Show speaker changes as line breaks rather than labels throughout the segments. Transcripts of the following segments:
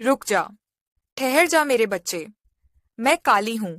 रुक जा। ठहर जा मेरे बच्चे। मैं काली हूँ।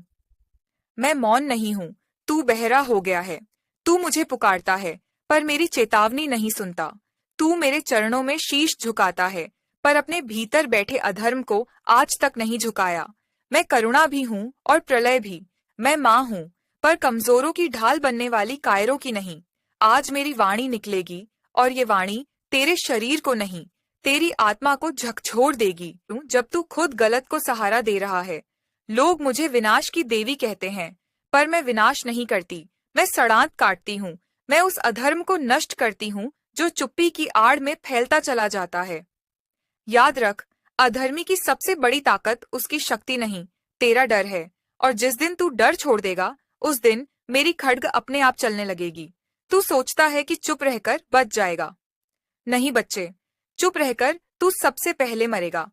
मैं मौन नहीं हूँ। तू बहरा हो गया है। तू मुझे पुकारता है पर मेरी चेतावनी नहीं सुनता। तू मेरे चरणों में शीश झुकाता है पर अपने भीतर बैठे अधर्म को आज तक नहीं झुकाया। मैं करुणा भी हूँ और प्रलय भी। मैं माँ हूँ पर कमजोरों की ढाल बनने वाली कायरों की नहीं। आज मेरी वाणी निकलेगी और ये वाणी तेरे शरीर को नहीं, तेरी आत्मा को झकझोर देगी। जब तू खुद गलत को सहारा दे रहा है। लोग मुझे विनाश की देवी कहते हैं पर मैं विनाश नहीं करती। मैं सड़ांत काटती हूँ। मैं उस अधर्म को नष्ट करती हूँ जो चुप्पी की आड़ में फैलता चला जाता है। याद रख, अधर्मी की सबसे बड़ी ताकत उसकी शक्ति नहीं, तेरा डर है। और जिस दिन तू डर छोड़ देगा उस दिन मेरी खड्ग अपने आप चलने लगेगी। तू सोचता है कि चुप रहकर बच जाएगा। नहीं बच्चे, चुप रहकर तू सबसे पहले मरेगा।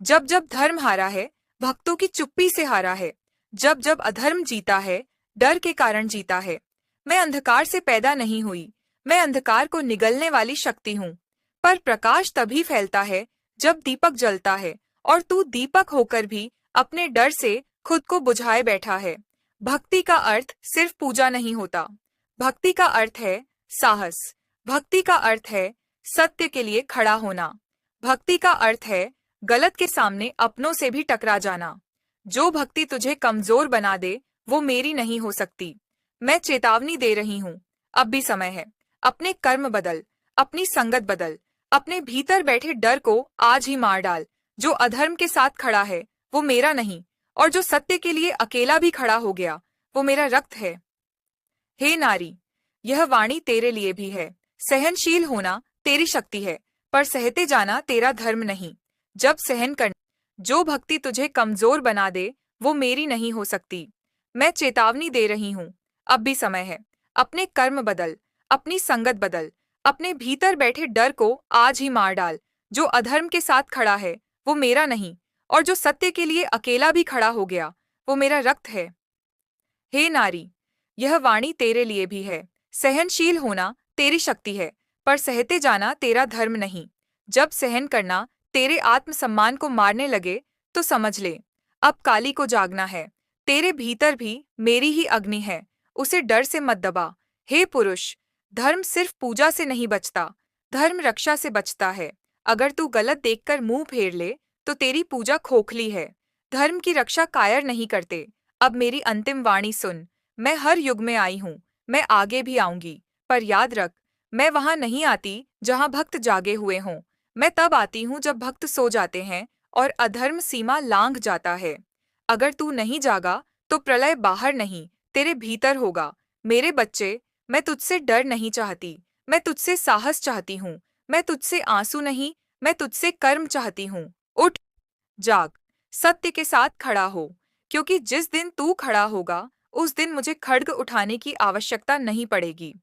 जब जब धर्म हारा है, भक्तों की चुप्पी से हारा है। जब जब अधर्म जीता है, डर के कारण जीता है। मैं अंधकार से पैदा नहीं हुई। मैं अंधकार को निगलने वाली शक्ति हूँ। पर प्रकाश तभी फैलता है जब दीपक जलता है, और तू दीपक होकर भी अपने डर से खुद को बुझाए बैठा है। भक्ति का अर्थ सिर्फ पूजा नहीं होता। भक्ति का अर्थ है साहस। भक्ति का अर्थ है सत्य के लिए खड़ा होना। भक्ति का अर्थ है गलत के सामने अपनों से भी टकरा जाना। जो भक्ति तुझे कमजोर बना दे वो मेरी नहीं हो सकती। मैं चेतावनी दे रही हूँ, अब भी समय है। अपने कर्म बदल, अपनी संगत बदल। अपने भीतर बैठे डर को आज ही मार डाल। जो अधर्म के साथ खड़ा है वो मेरा नहीं, और जो सत्य के लिए अकेला भी खड़ा हो गया वो मेरा रक्त है। हे नारी, यह वाणी तेरे लिए भी है। सहनशील होना तेरी शक्ति है, पर सहते जाना तेरा धर्म नहीं। जब सहन करना, जो भक्ति तुझे कमजोर बना दे वो मेरी नहीं हो सकती। मैं चेतावनी दे रही हूँ, अब भी समय है। अपने कर्म बदल, अपनी संगत बदल। अपने भीतर बैठे डर को आज ही मार डाल। जो अधर्म के साथ खड़ा है वो मेरा नहीं, और जो सत्य के लिए अकेला भी खड़ा हो गया वो मेरा रक्त है। हे नारी, यह वाणी तेरे लिए भी है। सहनशील होना तेरी शक्ति है, पर सहते जाना तेरा धर्म नहीं। जब सहन करना तेरे आत्मसम्मान को मारने लगे तो समझ ले, अब काली को जागना है। तेरे भीतर भी मेरी ही अग्नि है, उसे डर से मत दबा। हे पुरुष, धर्म सिर्फ पूजा से नहीं बचता, धर्म रक्षा से बचता है। अगर तू गलत देखकर मुंह फेर ले तो तेरी पूजा खोखली है। धर्म की रक्षा कायर नहीं करते। अब मेरी अंतिम वाणी सुन। मैं हर युग में आई हूँ, मैं आगे भी आऊंगी, पर याद रख, मैं वहां नहीं आती जहां भक्त जागे हुए हों। मैं तब आती हूँ जब भक्त सो जाते हैं और अधर्म सीमा लांघ जाता है। अगर तू नहीं जागा तो प्रलय बाहर नहीं, तेरे भीतर होगा। मेरे बच्चे, मैं तुझसे डर नहीं चाहती, मैं तुझसे साहस चाहती हूँ। मैं तुझसे आंसू नहीं, मैं तुझसे कर्म चाहती हूँ। उठ, जाग, सत्य के साथ खड़ा हो, क्योंकि जिस दिन तू खड़ा होगा उस दिन मुझे खड्ग उठाने की आवश्यकता नहीं पड़ेगी।